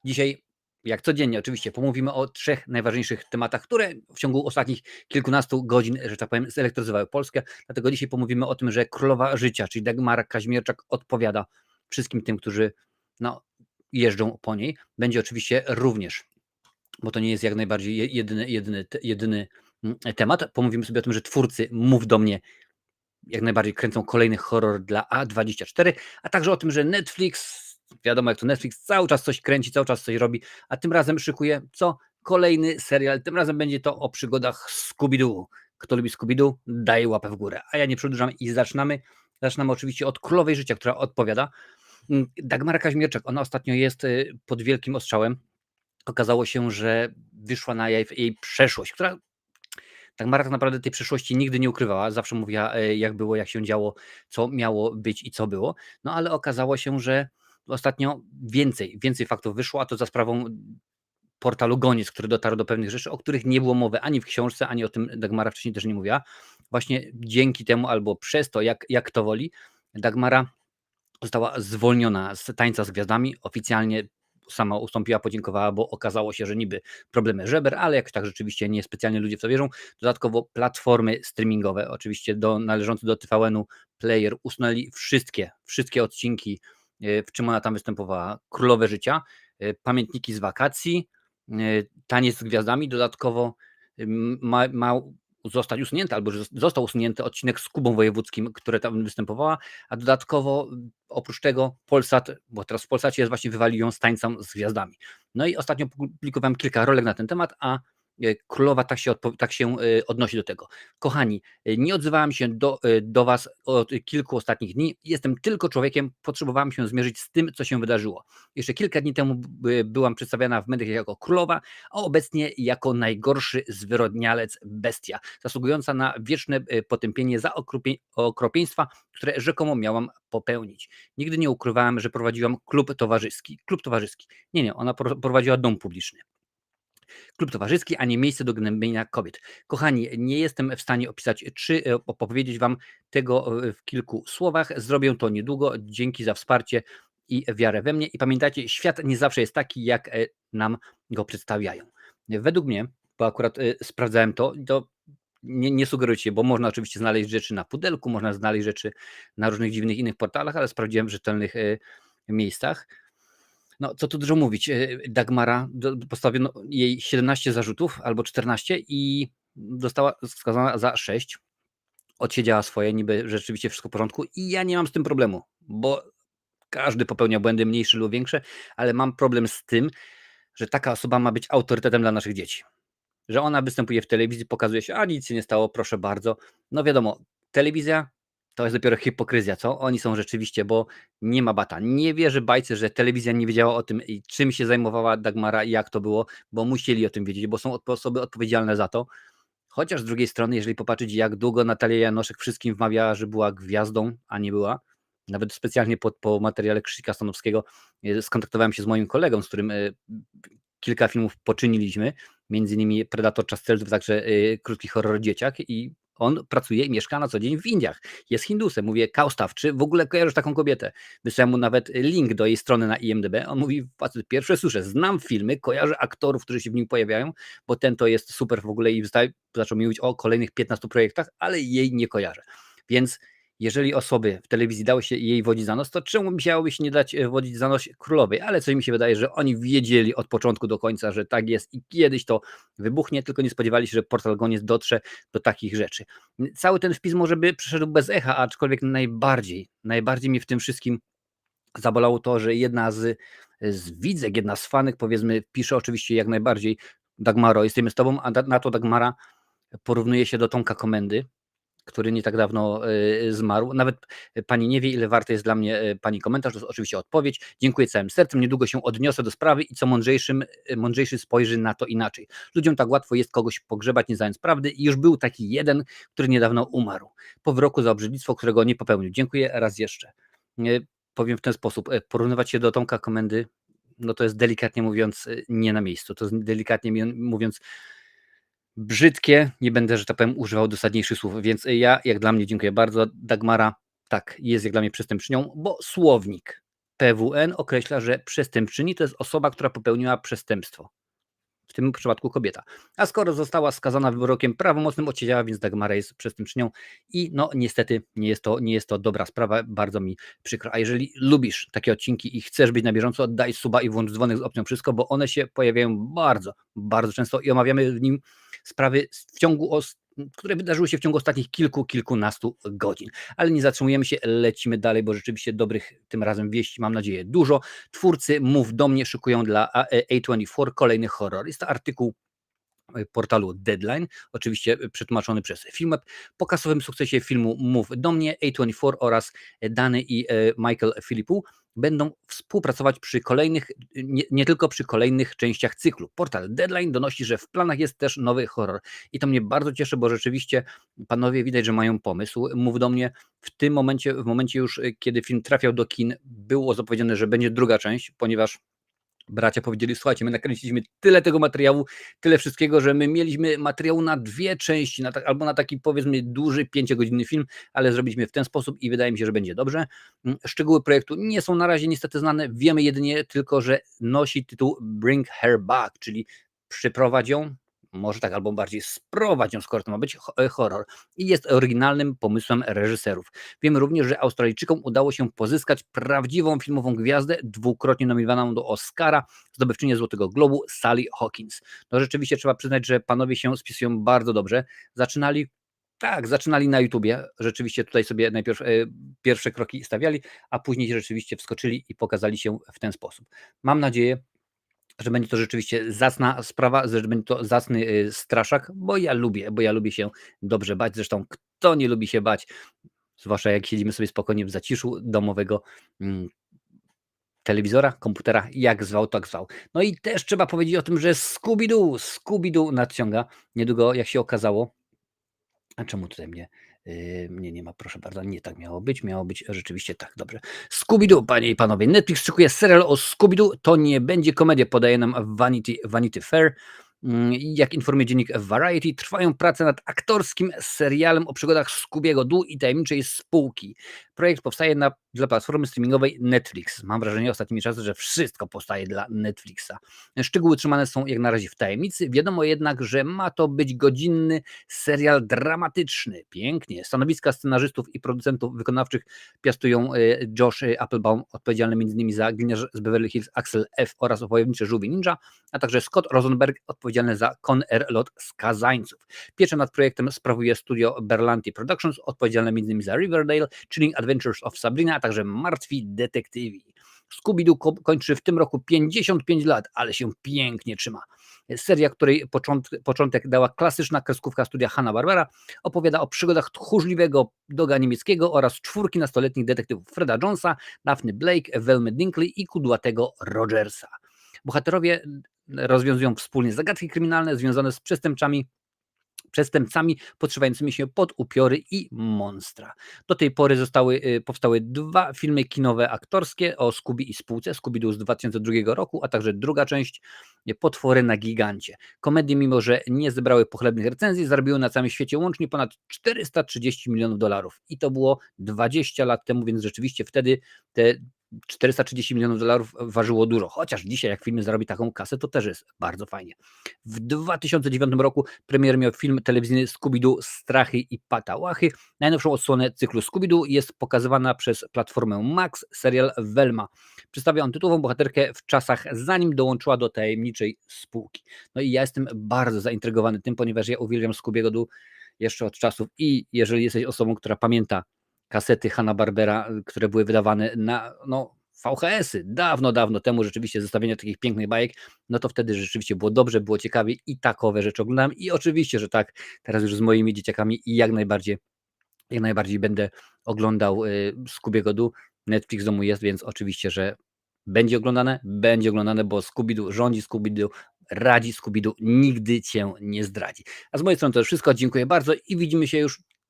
Dzisiaj, jak codziennie oczywiście, pomówimy o 3 najważniejszych tematach, które w ciągu ostatnich kilkunastu godzin, że tak powiem, zelektryzowały Polskę. Dlatego dzisiaj pomówimy o tym, że królowa życia, czyli Dagmara Kaźmierczak odpowiada wszystkim tym, którzy no, jeżdżą po niej. Będzie oczywiście również, bo to nie jest jak najbardziej jedyny temat. Pomówimy sobie o tym, że twórcy Mów do mnie jak najbardziej kręcą kolejny horror dla A24, a także o tym, że Netflix, wiadomo jak to Netflix, cały czas coś kręci, cały czas coś robi, a tym razem szykuje co? Kolejny serial. Tym razem będzie to o przygodach Scooby-Doo. Kto lubi Scooby-Doo, daje łapę w górę. A ja nie przedłużam i zaczynamy. Zaczynamy oczywiście od Królowej Życia, która odpowiada. Dagmara Kaźmierczak, ona ostatnio jest pod wielkim ostrzałem. Okazało się, że wyszła na jaw jej przeszłość, która Dagmara tak naprawdę tej przeszłości nigdy nie ukrywała. Zawsze mówiła, jak było, jak się działo, co miało być i co było. No ale okazało się, że ostatnio więcej faktów wyszło, a to za sprawą portalu Goniec, który dotarł do pewnych rzeczy, o których nie było mowy ani w książce, ani o tym Dagmara wcześniej też nie mówiła. Właśnie dzięki temu albo przez to, jak to woli, Dagmara została zwolniona z Tańca z Gwiazdami. Oficjalnie sama ustąpiła, podziękowała, bo okazało się, że niby problemy żeber, ale jak tak rzeczywiście niespecjalnie ludzie w to wierzą. Dodatkowo platformy streamingowe, oczywiście należące do TVN-u, Player, usunęli wszystkie odcinki, w czym ona tam występowała. Królowe Życia, Pamiętniki z wakacji, Taniec z Gwiazdami. Dodatkowo ma zostać usunięty, albo że został usunięty odcinek z Kubą Wojewódzkim, które tam występowała, a dodatkowo oprócz tego Polsat, bo teraz w Polsacie jest właśnie wywalił ją z Tańcem z Gwiazdami. No i ostatnio publikowałem kilka rolek na ten temat, a królowa tak się odnosi do tego. Kochani, nie odzywałem się do Was od kilku ostatnich dni. Jestem tylko człowiekiem, potrzebowałem się zmierzyć z tym, co się wydarzyło. Jeszcze kilka dni temu byłam przedstawiana w mediach jako królowa, a obecnie jako najgorszy zwyrodnialec bestia, zasługująca na wieczne potępienie za okropieństwa, które rzekomo miałam popełnić. Nigdy nie ukrywałem, że prowadziłam klub towarzyski. Klub towarzyski. Nie, ona prowadziła dom publiczny. Klub towarzyski, a nie miejsce do gnębienia kobiet. Kochani, nie jestem w stanie opisać, czy opowiedzieć Wam tego w kilku słowach. Zrobię to niedługo. Dzięki za wsparcie i wiarę we mnie. I pamiętajcie, świat nie zawsze jest taki, jak nam go przedstawiają. Według mnie, bo akurat sprawdzałem to nie sugerujcie, bo można oczywiście znaleźć rzeczy na Pudelku, można znaleźć rzeczy na różnych dziwnych innych portalach, ale sprawdziłem w rzetelnych miejscach. No, co tu dużo mówić. Dagmara, postawiono jej 17 zarzutów albo 14 i została skazana za 6. Odsiedziała swoje, niby rzeczywiście wszystko w porządku i ja nie mam z tym problemu, bo każdy popełnia błędy mniejsze lub większe, ale mam problem z tym, że taka osoba ma być autorytetem dla naszych dzieci. Że ona występuje w telewizji, pokazuje się, a nic się nie stało, proszę bardzo. No wiadomo, telewizja to jest dopiero hipokryzja, co? Oni są rzeczywiście, bo nie ma bata. Nie wierzę bajce, że telewizja nie wiedziała o tym, czym się zajmowała Dagmara i jak to było, bo musieli o tym wiedzieć, bo są osoby odpowiedzialne za to. Chociaż z drugiej strony, jeżeli popatrzeć, jak długo Natalia Janoszek wszystkim wmawiała, że była gwiazdą, a nie była, nawet specjalnie po materiale Krzyśka Stanowskiego skontaktowałem się z moim kolegą, z którym kilka filmów poczyniliśmy, między innymi Predator Czas Celtów, także krótki horror Dzieciak i on pracuje i mieszka na co dzień w Indiach. Jest Hindusem. Mówię, Kaustaw, czy w ogóle kojarzysz taką kobietę? Wysłałem mu nawet link do jej strony na IMDb. On mówi, pierwsze słyszę, znam filmy, kojarzę aktorów, którzy się w nim pojawiają, bo ten to jest super w ogóle i zaczął mi mówić o kolejnych 15 projektach, ale jej nie kojarzę. Więc jeżeli osoby w telewizji dały się jej wodzić za nos, to czemu miałoby się nie dać wodzić za nos królowej? Ale coś mi się wydaje, że oni wiedzieli od początku do końca, że tak jest i kiedyś to wybuchnie, tylko nie spodziewali się, że portal Goniec dotrze do takich rzeczy. Cały ten wpis może by przyszedł bez echa, aczkolwiek najbardziej mnie w tym wszystkim zabolało to, że jedna z widzek, jedna z fanek, powiedzmy, pisze oczywiście jak najbardziej: Dagmaro, jesteśmy z tobą, a na to Dagmara porównuje się do Tomka Komendy, który nie tak dawno zmarł. Nawet pani nie wie, ile warty jest dla mnie pani komentarz. To jest oczywiście odpowiedź. Dziękuję całym sercem. Niedługo się odniosę do sprawy i co mądrzejszy spojrzy na to inaczej. Ludziom tak łatwo jest kogoś pogrzebać, nie znając prawdy. I już był taki jeden, który niedawno umarł. Po wyroku za obrzydlictwo, którego nie popełnił. Dziękuję raz jeszcze. Powiem w ten sposób. Porównywać się do Tomka Komendy, no to jest delikatnie mówiąc nie na miejscu. To jest delikatnie mówiąc brzydkie, nie będę, że tak powiem, używał dosadniejszych słów, więc ja, jak dla mnie, dziękuję bardzo. Dagmara, tak, jest jak dla mnie przestępczynią, bo słownik PWN określa, że przestępczyni to jest osoba, która popełniła przestępstwo. W tym przypadku kobieta. A skoro została skazana wyrokiem prawomocnym, odsiedziała, więc Dagmara jest przestępczynią i no niestety nie jest to dobra sprawa, bardzo mi przykro. A jeżeli lubisz takie odcinki i chcesz być na bieżąco, daj suba i włącz dzwonek z opcją wszystko, bo one się pojawiają bardzo, bardzo często i omawiamy w nim sprawy które wydarzyły się w ciągu ostatnich kilkunastu godzin. Ale nie zatrzymujemy się, lecimy dalej, bo rzeczywiście dobrych tym razem wieści, mam nadzieję, dużo. Twórcy Mów do mnie szykują dla A24 kolejny horror. Jest to artykuł portalu Deadline, oczywiście przetłumaczony przez Filmweb. Po kasowym sukcesie filmu Mów do mnie, A24 oraz Dany i Michael Philippou będą współpracować przy kolejnych, nie tylko przy kolejnych częściach cyklu. Portal Deadline donosi, że w planach jest też nowy horror. I to mnie bardzo cieszy, bo rzeczywiście panowie widać, że mają pomysł. Mów do mnie w momencie już, kiedy film trafiał do kin, było zapowiedziane, że będzie druga część, ponieważ bracia powiedzieli: słuchajcie, my nakręciliśmy tyle tego materiału, tyle wszystkiego, że my mieliśmy materiału na 2 części, albo na taki powiedzmy duży 5-godzinny film, ale zrobiliśmy w ten sposób i wydaje mi się, że będzie dobrze. Szczegóły projektu nie są na razie niestety znane, wiemy jedynie tylko, że nosi tytuł Bring Her Back, czyli przyprowadź ją, może tak, albo bardziej sprowadź ją, skoro to ma być horror. I jest oryginalnym pomysłem reżyserów. Wiemy również, że Australijczykom udało się pozyskać prawdziwą filmową gwiazdę, dwukrotnie nominowaną do Oscara, zdobywczynię Złotego Globu, Sally Hawkins. No rzeczywiście trzeba przyznać, że panowie się spisują bardzo dobrze. Zaczynali na YouTubie, rzeczywiście tutaj sobie najpierw pierwsze kroki stawiali, a później rzeczywiście wskoczyli i pokazali się w ten sposób. Mam nadzieję, że będzie to rzeczywiście zacna sprawa, że będzie to zacny straszak, bo ja lubię się dobrze bać. Zresztą kto nie lubi się bać, zwłaszcza jak siedzimy sobie spokojnie w zaciszu domowego telewizora, komputera, jak zwał, tak zwał. No i też trzeba powiedzieć o tym, że Scooby-Doo nadciąga niedługo, jak się okazało. A czemu tutaj mnie nie ma, proszę bardzo, nie tak miało być rzeczywiście tak, dobrze. Scooby-Doo, panie i panowie, Netflix szykuje serial o Scooby-Doo, to nie będzie komedia, podaje nam Vanity Fair. Jak informuje dziennik Variety, trwają prace nad aktorskim serialem o przygodach Scoobiego Doo i tajemniczej spółki. Projekt powstaje dla platformy streamingowej Netflix. Mam wrażenie ostatnimi czasy, że wszystko powstaje dla Netflixa. Szczegóły trzymane są jak na razie w tajemnicy. Wiadomo jednak, że ma to być godzinny serial dramatyczny. Pięknie. Stanowiska scenarzystów i producentów wykonawczych piastują Josh Applebaum, odpowiedzialny m.in. za Gliniarz z Beverly Hills, Axel F. oraz Wojownicze Żółwie Ninja, a także Scott Rosenberg, odpowiedzialny za Con Air Lot Skazańców. Pieczę nad projektem sprawuje studio Berlanti Productions, odpowiedzialne m.in. za Riverdale, Chilling Adventures of Sabrina, a także Martwi Detektywi. Scooby-Doo kończy w tym roku 55 lat, ale się pięknie trzyma. Seria, której początek dała klasyczna kreskówka studia Hanna-Barbera, opowiada o przygodach tchórzliwego doga niemieckiego oraz 4 nastoletnich detektywów Freda Jonesa, Daphne Blake, Velmy Dinkley i kudłatego Rogersa. Bohaterowie rozwiązują wspólnie zagadki kryminalne związane z przestępcami podszywającymi się pod upiory i monstra. Do tej pory powstały 2 filmy kinowe aktorskie o Scooby i spółce, Scooby-Doo z 2002 roku, a także druga część Potwory na gigancie. Komedie, mimo że nie zebrały pochlebnych recenzji, zarobiły na całym świecie łącznie ponad $430 milionów. I to było 20 lat temu, więc rzeczywiście wtedy te $430 milionów ważyło dużo, chociaż dzisiaj jak filmy zarobi taką kasę, to też jest bardzo fajnie. W 2009 roku premier miał film telewizyjny Scooby-Doo Strachy i Patałachy. Najnowszą odsłonę cyklu Scooby-Doo jest pokazywana przez platformę Max serial Velma. Przedstawia on tytułową bohaterkę w czasach, zanim dołączyła do tajemniczej spółki. No i ja jestem bardzo zaintrygowany tym, ponieważ ja uwielbiam Scooby'ego jeszcze od czasów i jeżeli jesteś osobą, która pamięta kasety Hanna-Barbera, które były wydawane na VHS-y, dawno temu, rzeczywiście zestawienie takich pięknych bajek, no to wtedy rzeczywiście było dobrze, było ciekawie i takowe rzeczy oglądałem i oczywiście, że tak, teraz już z moimi dzieciakami i jak najbardziej będę oglądał Scooby'ego Doo. Netflix w domu jest, więc oczywiście, że będzie oglądane, bo Scooby-Doo rządzi, Scooby-Doo radzi, Scooby-Doo nigdy cię nie zdradzi. A z mojej strony to już wszystko, dziękuję bardzo i widzimy się już